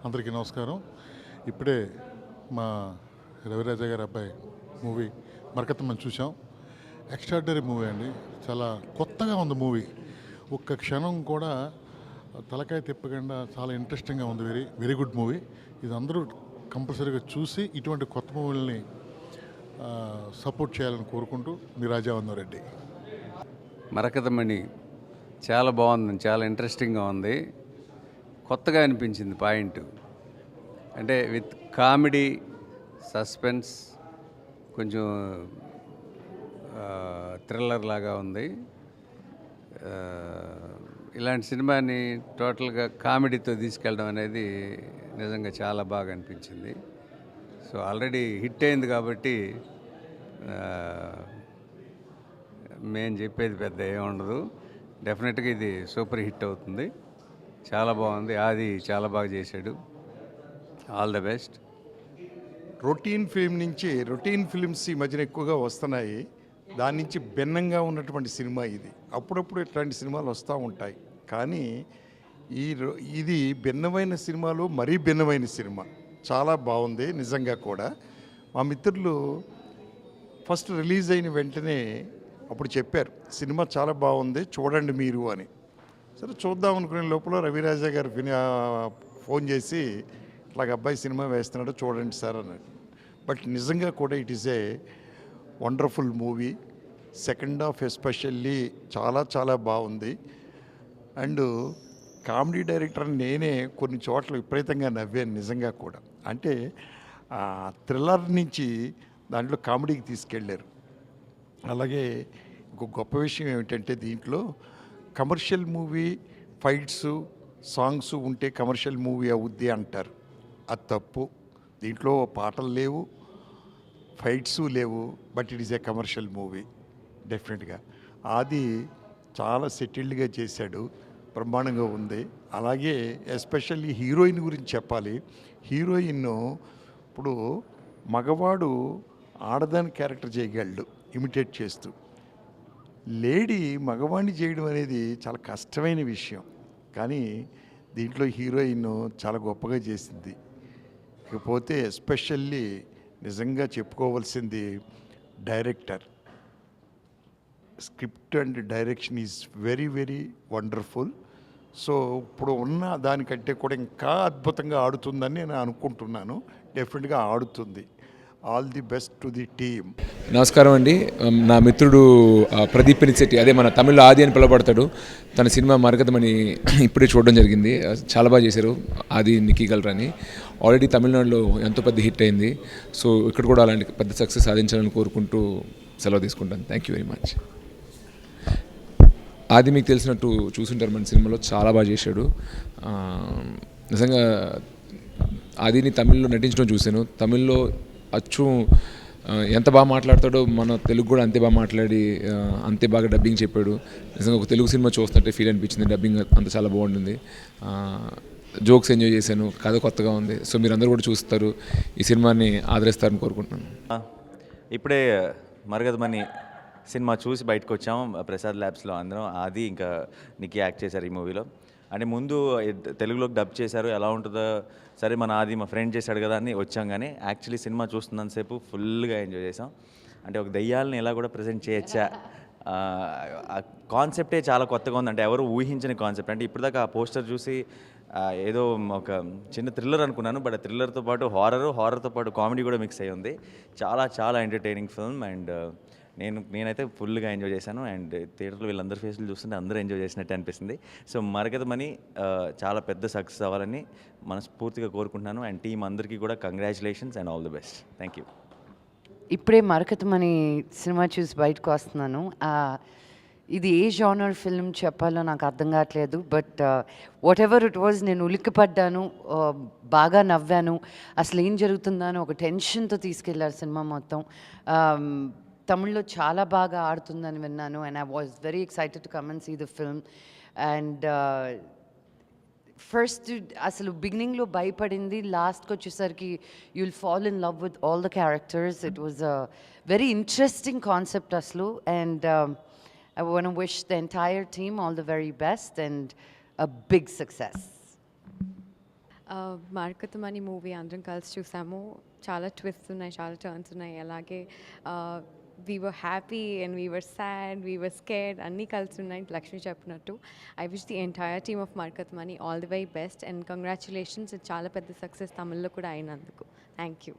అందరికీ నమస్కారం. ఇప్పుడే మా రవిరాజ గారి అబ్బాయి మూవీ మరకత్తమని చూసాం. ఎక్స్ట్రాడినరీ మూవీ అండి. చాలా కొత్తగా ఉంది మూవీ. ఒక్క క్షణం కూడా తలకాయ తిప్పకుండా చాలా ఇంట్రెస్టింగ్గా ఉంది. Very very good movie. ఇది అందరూ కంపల్సరీగా చూసి ఇటువంటి కొత్త మూవీలని సపోర్ట్ చేయాలని కోరుకుంటూ మీ రాజావందరెడ్డి. మరకతమణి చాలా బాగుంది, చాలా ఇంట్రెస్టింగ్గా ఉంది. కొత్తగా అనిపించింది పాయింట్. అంటే విత్ కామెడీ, సస్పెన్స్, కొంచెం థ్రిల్లర్ లాగా ఉంది. ఇలాంటి సినిమాని టోటల్గా కామెడీతో తీసుకెళ్ళడం అనేది నిజంగా చాలా బాగా అనిపించింది. సో ఆల్రెడీ హిట్ అయింది కాబట్టి మేము చెప్పేది పెద్ద ఏముండదు. డెఫినెట్గా ఇది సూపర్ హిట్ అవుతుంది. చాలా బాగుంది. ఆది చాలా బాగా చేశాడు. All the best. Routine films ఈ మధ్యన ఎక్కువగా వస్తున్నాయి. దాని నుంచి భిన్నంగా ఉన్నటువంటి సినిమా ఇది. అప్పుడప్పుడు ఇట్లాంటి సినిమాలు వస్తూ ఉంటాయి. కానీ ఇది భిన్నమైన సినిమాలు, మరీ భిన్నమైన సినిమా. చాలా బాగుంది నిజంగా కూడా. మా మిత్రులు ఫస్ట్ రిలీజ్ అయిన వెంటనే అప్పుడు చెప్పారు, సినిమా చాలా బాగుంది, చూడండి మీరు అని. సరే చూద్దాం అనుకునే లోపల రవిరాజా గారు ఫోన్ చేసి ఇట్లాగ అబ్బాయి సినిమా వేస్తున్నాడు, చూడండి సార్ అన్నాడు. బట్ నిజంగా కూడా it is a wonderful movie. Second half especially చాలా చాలా బాగుంది. అండ్ కామెడీ డైరెక్టర్ నేనే కొన్ని చోట్ల విపరీతంగా నవ్వాను నిజంగా కూడా. అంటే థ్రిల్లర్ నుంచి దాంట్లో కామెడీకి తీసుకెళ్ళారు. అలాగే ఇంకొక గొప్ప విషయం ఏమిటంటే, దీంట్లో కమర్షియల్ మూవీ ఫైట్స్, సాంగ్స్ ఉంటే కమర్షియల్ మూవీ అవుద్ది అంటారు. అది తప్పు. దీంట్లో పాటలు లేవు, ఫైట్స్ లేవు, but it is a commercial movie డెఫినెట్గా. అది చాలా సెటిల్డ్గా చేశాడు, బ్రహ్మాండంగా ఉంది. అలాగే ఎస్పెషల్లీ హీరోయిన్ గురించి చెప్పాలి. హీరోయిన్ ఇప్పుడు మగవాడు ఆడదాని క్యారెక్టర్ చేయగలడు ఇమిటేట్ చేస్తూ. లేడీ మగవాణ్ణి చేయడం అనేది చాలా కష్టమైన విషయం. కానీ దీంట్లో హీరోయిన్ చాలా గొప్పగా చేసింది. ఇకపోతే ఎస్పెషల్లీ నిజంగా చెప్పుకోవాల్సింది director. Script and direction is very very wonderful. So ఇప్పుడు ఉన్న దానికంటే కూడా ఇంకా అద్భుతంగా ఆడుతుందని నేను అనుకుంటున్నాను. డెఫినెట్గా ఆడుతుంది. All the best to the team. నమస్కారం అండి. నా మిత్రుడు ప్రదీప్ పెనిశెట్టి, అదే మన తమిళ్లో ఆది అని పిలవబడతాడు, తన సినిమా మరకతమని ఇప్పుడే చూడడం జరిగింది. చాలా బాగా చేశారు. ఆది నిక్కీగలరని ఆల్రెడీ తమిళనాడులో ఎంతో పెద్ద హిట్ అయింది. సో ఇక్కడ కూడా అలాంటి పెద్ద సక్సెస్ సాధించాలని కోరుకుంటూ సెలవు తీసుకుంటాను. Thank you very much. ఆది మీకు తెలిసినట్టు చూసుంటారు, మన సినిమాలో చాలా బాగా చేశాడు. నిజంగా ఆదిని తమిళ్లో నటించడం చూశాను. తమిళ్లో అచ్చు ఎంత బాగా మాట్లాడతాడో మన తెలుగు కూడా అంతే బాగా మాట్లాడి అంతే బాగా డబ్బింగ్ చెప్పాడు. నిజంగా ఒక తెలుగు సినిమా చూస్తున్నట్టే ఫీల్ అనిపించింది. డబ్బింగ్ అంత చాలా బాగుంటుంది. జోక్స్ ఎంజాయ్ చేశాను. కథ కొత్తగా ఉంది. సో మీరందరూ కూడా చూస్తారు, ఈ సినిమాని ఆదరిస్తారని కోరుకుంటున్నాను. ఇప్పుడే మరకతమని సినిమా చూసి బయటకు వచ్చాము ప్రసాద్ ల్యాబ్స్లో అందరం. ఆది ఇంకా నిక్కీ యాక్ట్ చేశారు ఈ మూవీలో. అంటే ముందు తెలుగులోకి డబ్ చేశారు, ఎలా ఉంటుందో సరే మన ఆది మా ఫ్రెండ్ చేశాడు కదా అని వచ్చాం. కానీ యాక్చువల్లీ సినిమా చూస్తున్నంతసేపు ఫుల్గా ఎంజాయ్ చేసాం. అంటే ఒక దెయ్యాలని ఎలా కూడా ప్రజెంట్ చేయొచ్చా, ఆ కాన్సెప్టే చాలా కొత్తగా ఉంది. అంటే ఎవరు ఊహించని కాన్సెప్ట్. అంటే ఇప్పటిదాకా ఆ పోస్టర్ చూసి ఏదో ఒక చిన్న థ్రిల్లర్ అనుకున్నాను, బట్ థ్రిల్లర్తో పాటు హారర్తో పాటు కామెడీ కూడా మిక్స్ అయ్యి ఉంది. చాలా చాలా ఎంటర్టైనింగ్ ఫిల్మ్. అండ్ నేనైతే ఫుల్గా ఎంజాయ్ చేశాను. అండ్ థియేటర్లో వీళ్ళందరి ఫేస్లు చూస్తుంటే అందరూ ఎంజాయ్ చేసినట్టు అనిపిస్తుంది. సో మరకతమని చాలా పెద్ద సక్సెస్ అవ్వాలని మనస్ఫూర్తిగా కోరుకుంటున్నాను. అండ్ టీం అందరికీ కూడా congratulations and all the best. Thank you. ఇప్పుడే మరకతమని సినిమా చూసి బయటకు వస్తున్నాను. ఇది ఏ జానర్ ఫిల్మ్ చెప్పాలో నాకు అర్థం కావట్లేదు. But what ever it was, నేను ఉలిక్కిపడ్డాను, బాగా నవ్వాను. అసలు ఏం జరుగుతుందని ఒక టెన్షన్తో తీసుకెళ్లారు సినిమా మొత్తం. తమిళ్లో చాలా బాగా ఆడుతుందని విన్నాను. And I was very excited to come and see the film. And first అసలు బిగినింగ్లో భయపడింది, లాస్ట్కి వచ్చేసరికి you will fall in love with all the characters. It was a very interesting concept అసలు. And I want to wish the entire team all the very best and a big success. Marakathamani movie అందరం కలిసి చూసాము. చాలా twist ఉన్నాయి, చాలా turns ఉన్నాయి. అలాగే we were happy and we were sad, we were scared అన్నీ కలిసి ఉన్నాయి లక్ష్మి చెప్పినట్టు. I wish the entire team of Marakathamani all the very best and congratulations. చాలా పెద్ద సక్సెస్ తమిళ్లో కూడా అయినందుకు. Thank you.